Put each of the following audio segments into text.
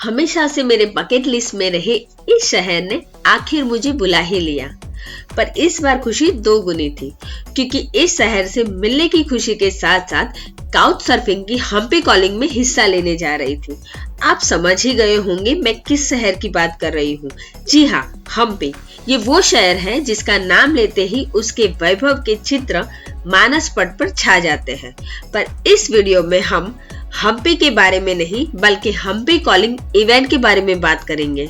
हमेशा से मेरे बकेट लिस्ट में रहे इस शहर ने आखिर मुझे बुला ही लिया। पर इस बार खुशी दो गुनी थी, क्योंकि इस शहर से मिलने की खुशी के साथ साथ काउच सर्फिंग की हम्पी कॉलिंग में हिस्सा लेने जा रही थी। आप समझ ही गए होंगे मैं किस शहर की बात कर रही हूँ। जी हाँ, हम्पी। ये वो शहर है जिसका नाम लेते ही उसके वैभव के चित्र मानस पट पर छा जाते हैं। पर इस वीडियो में हम हम्पी के बारे में नहीं, बल्कि हम्पी कॉलिंग इवेंट के बारे में बात करेंगे।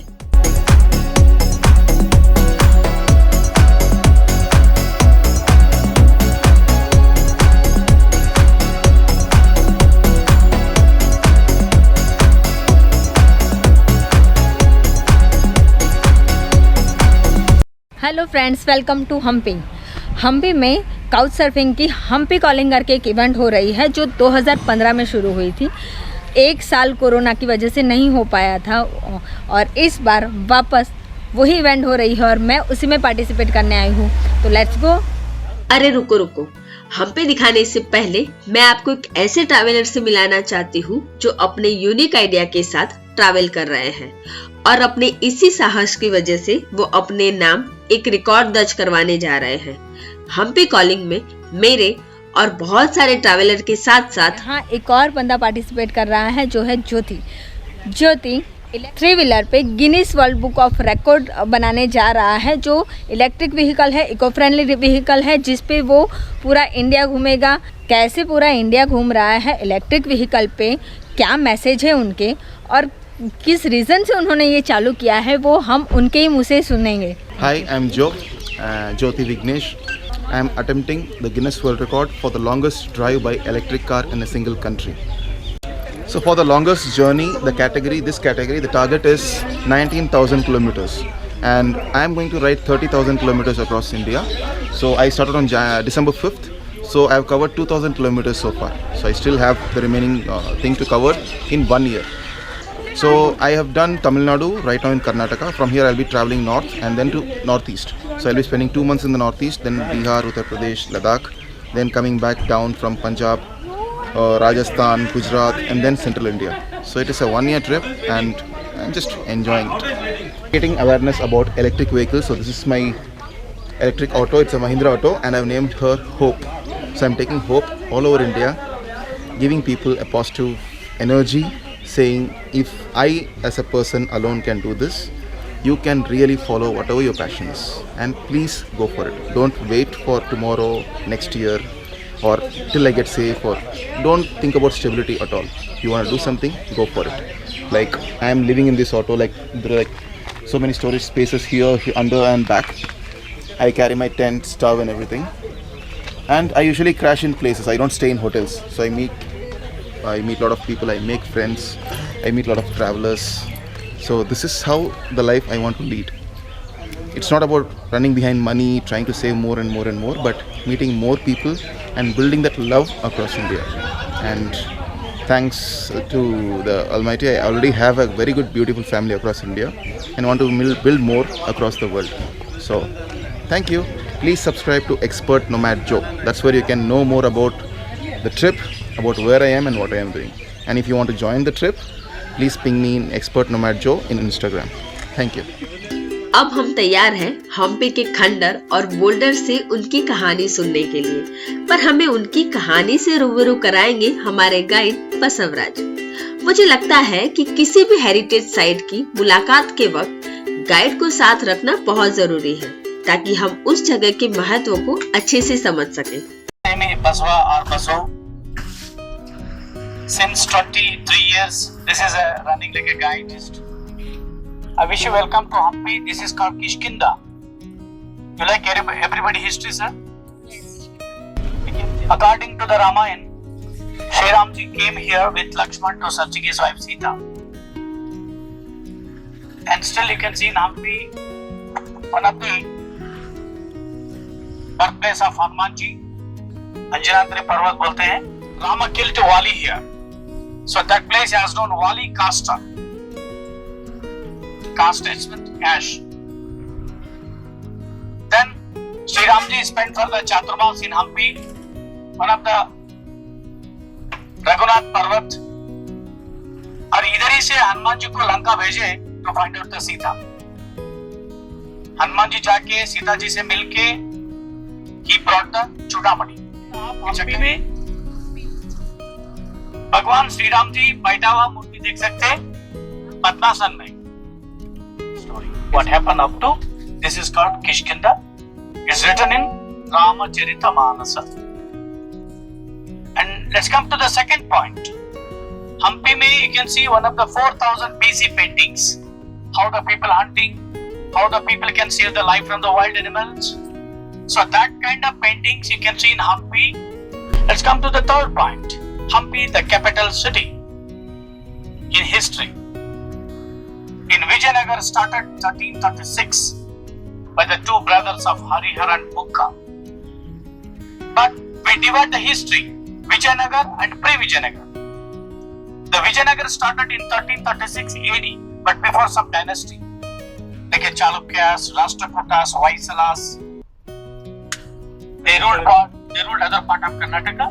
Hello friends, welcome to Hampi में काउच सर्फिंग की हम्पी कॉलिंग करके एक इवेंट हो रही है जो 2015 में शुरू हुई थी। एक साल कोरोना की वजह से नहीं हो पाया था और इस बार वापस वही इवेंट हो रही है और मैं उसी में पार्टिसिपेट करने आई हूँ। तो लेट्स गो। अरे रुको, हम्पी दिखाने से पहले मैं आपको एक ऐसे ट्रैवलर से मिलाना चाहती हूँ जो अपने यूनिक आइडिया के साथ ट्रैवल कर रहे हैं और अपने इसी साहस की वजह से वो अपने नाम एक रिकॉर्ड दर्ज करवाने जा रहे हैं। हम्पी कॉलिंग में मेरे और बहुत सारे ट्रैवलर के साथ साथ हाँ, एक और बंदा पार्टिसिपेट कर रहा है जो है ज्योति 3 व्हीलर पे Guinness world book of record बनाने जा रहा है, जो इलेक्ट्रिक व्हीकल है, इको फ्रेंडली व्हीकल है, जिस पे वो पूरा इंडिया घूमेगा। कैसे पूरा इंडिया घूम रहा है, इलेक्ट्रिक व्हीकल पे क्या मैसेज है उनके और किस रीज़न से उन्होंने ये चालू किया है, वो हम उनके ही मुँह से सुनेंगे। Hi, I'm Jyoti Vignesh. I'm attempting the Guinness World Record for the longest drive by electric car in a single country. So for the longest journey, this category, the target is 19,000 kilometers. And I'm going to ride 30,000 kilometers across India. So I started on December 5th. So I've covered 2,000 kilometers so far. So I still have the remaining thing to cover in 1 year. So I have done Tamil Nadu, right now in Karnataka. From here I'll be traveling north and then to northeast. So I'll be spending 2 months in the northeast, then Bihar, Uttar Pradesh, Ladakh, then coming back down from Punjab, Rajasthan, Gujarat, and then central India. So it is a 1 year trip and I'm just enjoying it. Getting awareness about electric vehicles. So this is my electric auto. It's a Mahindra auto and I've named her Hope. So I'm taking Hope all over India, giving people a positive energy, saying if I as a person alone can do this, you can really follow whatever your passion is, and please go for it. Don't wait for tomorrow, next year, or till I get safe, or don't think about stability at all. If you want to do something, go for it. Like I am living in this auto, like there are like so many storage spaces here, under and back. I carry my tent, stove and everything, and I usually crash in places. I don't stay in hotels, so I meet a lot of people, I make friends, I meet a lot of travelers. So this is how the life I want to lead. It's not about running behind money, trying to save more and more and more, but meeting more people and building that love across India. And thanks to the Almighty, I already have a very good, beautiful family across India and want to build more across the world. So thank you. Please subscribe to Expert Nomad Joe. That's where you can know more about the trip, about where I am and what I am doing. And if you want to join the trip, please ping me in Expert Nomad Joe in Instagram. Thank you. अब हम तैयार हैं हम्पी के खंडर और boulder से उनकी कहानी सुनने के लिए, पर हमें उनकी कहानी से रूबरू कराएंगे हमारे गाइड बसवराज। मुझे लगता है कि किसी भी हेरिटेज साइट की मुलाकात के वक्त गाइड को साथ रखना बहुत जरूरी है, ताकि हम उस जगह के महत्व को अच्छे से समझ सकें। Baswa or Baso. Since 23 years, this is running like a guidist. I wish you welcome to Hampi. This is called Kishkinda. You like everybody history, sir? Yes. According to the Ramayana, Shri Ramji came here with Lakshman to searching his wife Sita. And still you can see in Hampi, one of the birthplace of Hanuman ji. Anjanadri पर्वत बोलते हैं. Rama killed Wali here, so that place has known Wali Kasta. Caste means ash. Then Shri Ramji spent for the Chaturmas in Hampi, one of the Raghunath Parvat, और इधर दिल्ली से हनुमान जी को लंका भेजे to find out the Sita. Hanuman ji जाके सीता जी से मिलके he brought the चूड़ामणि। हम्पी में भगवान श्री राम जी बैठा हुआ मूर्ति देख सकते हैं पद्मासन में। Story. What happened up to? This is called Kishkinda. It's written in Ramacharitamanasa. And let's come to the second point. Hampi mein you can see one of the 4000 BC paintings. How the people hunting, how the people can save the life from the wild animals. So that kind of paintings you can see in Hampi. Let's come to the third point. Hampi, the capital city in history. In Vijayanagar started 1336 by the two brothers of Harihar and Bukka. But we divide the history, Vijayanagar and pre-Vijayanagar. The Vijayanagar started in 1336 AD, but before some dynasty. Like Chalukyas, Rashtrakutas, Hoysalas. They ruled other part of Karnataka.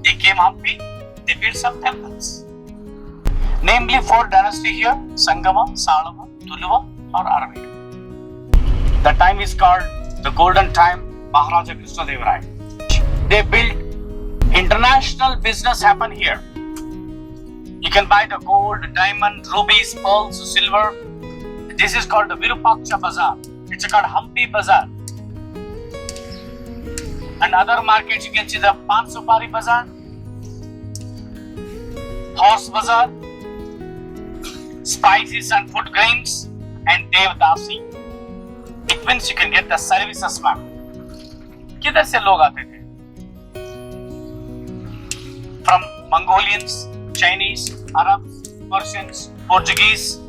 They came Hampi, they built some temples. Namely 4 dynasties here, Sangama, Salama, Tuluva or Aravid. The time is called the golden time, Maharaja Krishnadeva. They built international business happen here. You can buy the gold, diamond, rubies, pearls, silver. This is called the Virupaksha Bazaar. It's called Hampi Bazaar. And other markets you can see the Pan Supari Bazaar, Horse Bazaar, spices and food grains, and Devdasi. It means you can get the services ma'am. किधर से लोग आते थे? From Mongolians, Chinese, Arabs, Persians, Portuguese.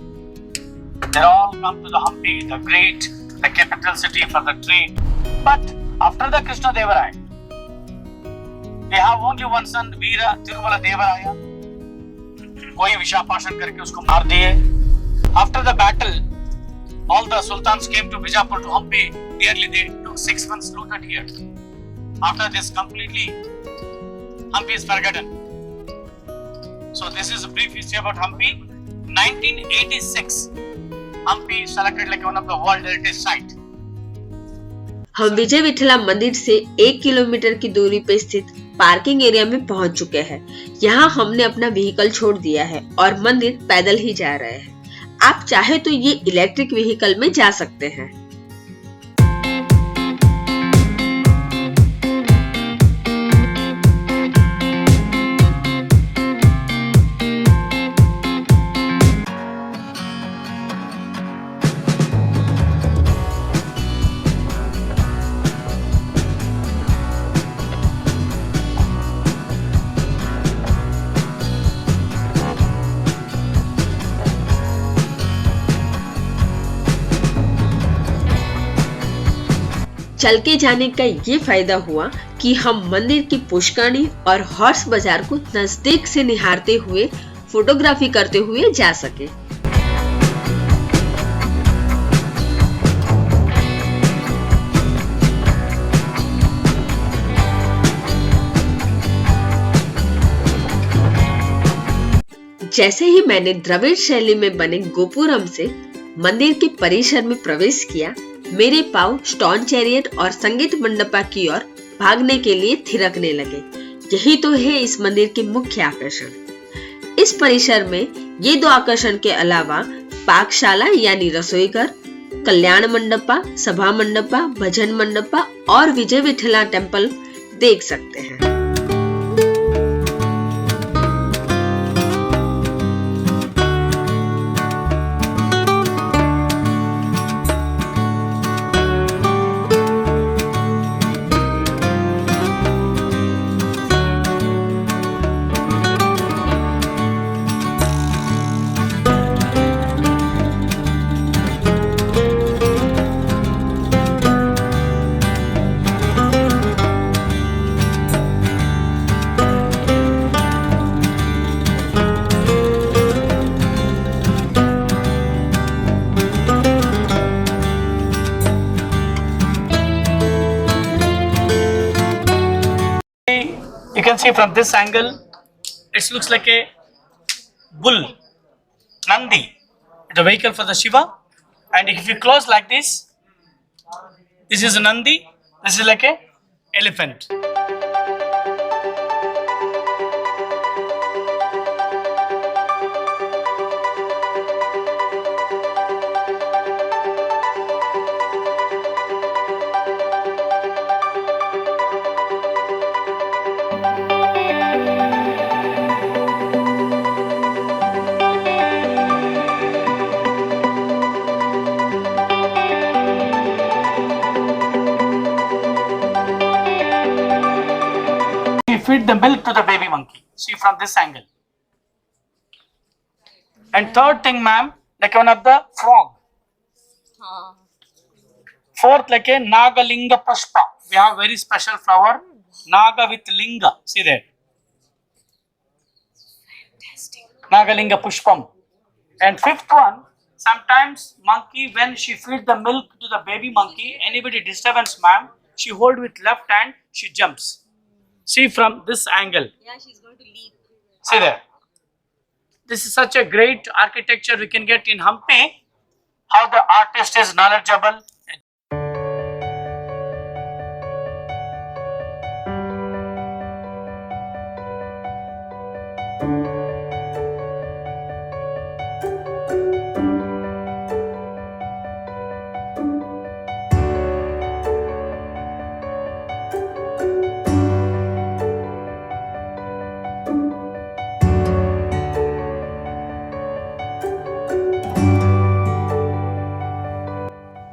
They all come to the Hampi, the capital city for the trade. But after the Krishnadeva, they have only one son, Veera Tirumala Devaraya. कोई विशापाशन करके उसको मार दिए। After the battle, all the sultans came to Bijapur to Hampi. Nearly they took 6 months looted here. After this, completely Hampi is forgotten. So this is a brief history about Hampi. 1986, Hampi is selected like one of the World Heritage Site. हम विजय विठला मंदिर से 1 kilometre की दूरी पे स्थित parking area में पहुंच चुके हैं। यहाँ हमने अपना व्हीकल छोड़ दिया है और मंदिर पैदल ही जा रहे हैं। आप चाहे तो ये इलेक्ट्रिक व्हीकल में जा सकते हैं। चल के जाने का ये फायदा हुआ कि हम मंदिर की पुष्करणी और हॉर्स बाजार को नजदीक से निहारते हुए फोटोग्राफी करते हुए जा सके। जैसे ही मैंने द्रविड़ शैली में बने गोपुरम से मंदिर के परिसर में प्रवेश किया, मेरे पांव स्टोन चैरियट और संगीत मंडपा की ओर भागने के लिए थिरकने लगे। यही तो है इस मंदिर के मुख्य आकर्षण। इस परिसर में ये 2 आकर्षण के अलावा पाकशाला यानी रसोईघर, कल्याण मंडपा, सभा मंडपा, भजन मंडपा और विजय विठला टेम्पल देख सकते हैं। You can see from this angle, it looks like a bull Nandi, the vehicle for the Shiva. And if you close like this is a Nandi, this is like a elephant. Feed the milk to the baby monkey. See from this angle. And third thing, ma'am, like one of the frog. Fourth, like a Nagalinga Pushpa. We have very special flower, Naga with Linga. See there. Nagalinga Pushpam. And fifth one, sometimes monkey, when she feed the milk to the baby monkey, anybody disturbance, ma'am, she hold with left hand, she jumps. See from this angle. Yeah, she's going to leap. See there. This is such a great architecture we can get in Hampi. How the artist is knowledgeable.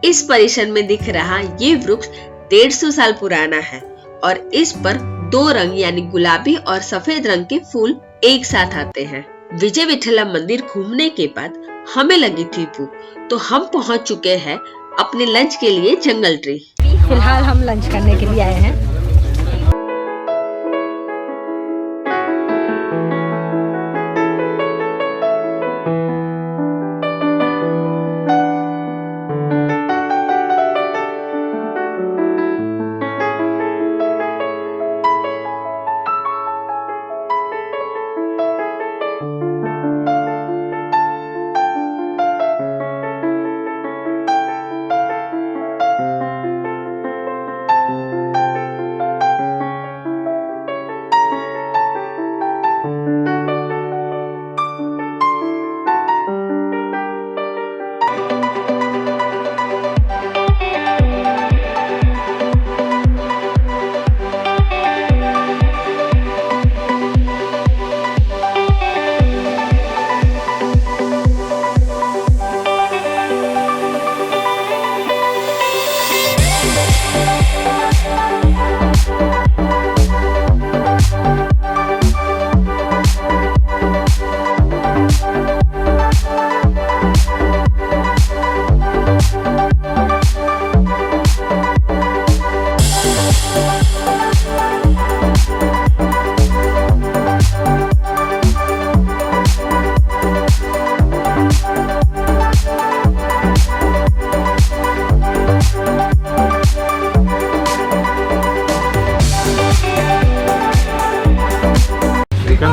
इस परिसर में दिख रहा ये वृक्ष 150 साल पुराना है और इस पर 2 रंग यानी गुलाबी और सफेद रंग के फूल एक साथ आते हैं। विजय विठला मंदिर घूमने के बाद हमें लगी थी भूख, तो हम पहुंच चुके हैं अपने लंच के लिए जंगल ट्री। फिलहाल हम लंच करने के लिए आए हैं।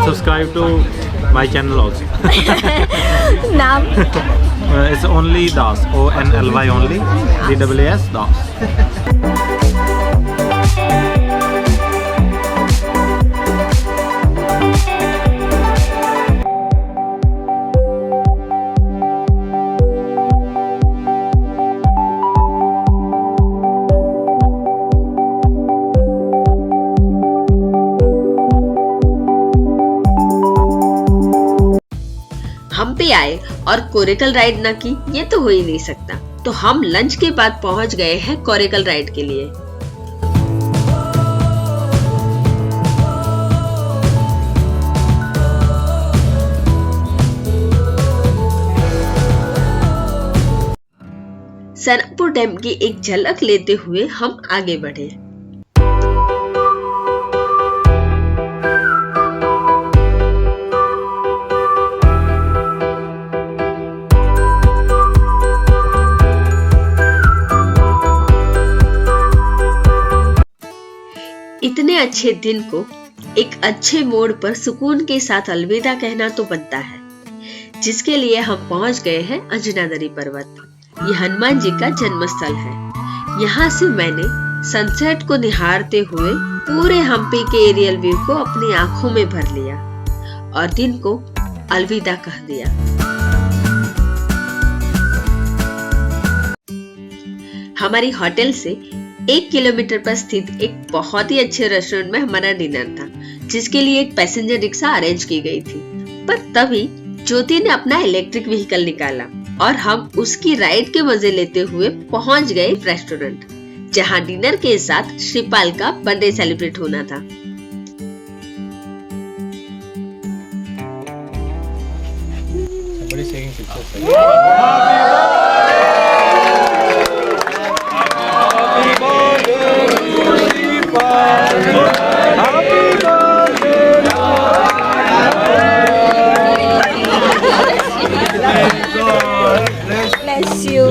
Subscribe to my channel also. नाम It's only Das, ONLY only, DAAS Das. हम पे आए और कोरेकल राइड ना की, ये तो हो ही नहीं सकता। तो हम लंच के बाद पहुंच गए हैं कोरेकल राइड के लिए। सनकपुर डैम की एक झलक लेते हुए हम आगे बढ़े। इतने अच्छे दिन को एक अच्छे मोड़ पर सुकून के साथ अलविदा कहना तो बनता है। जिसके लिए हम पहुंच गए हैं अंजनाद्री पर्वत। यह हनुमान जी का जन्म स्थल है। यहाँ से मैंने सनसेट को निहारते हुए पूरे हम्पी के एरियल व्यू को अपनी आंखों में भर लिया और दिन को अलविदा कह दिया। हमारी होटल से 1 किलोमीटर पर स्थित एक बहुत ही अच्छे रेस्टोरेंट में हमारा डिनर था, जिसके लिए एक पैसेंजर रिक्शा अरेंज की गई थी। पर तभी ज्योति ने अपना इलेक्ट्रिक व्हीकल निकाला और हम उसकी राइड के मजे लेते हुए पहुंच गए रेस्टोरेंट, जहां डिनर के साथ श्रीपाल का बर्थडे सेलिब्रेट होना था। Bless you.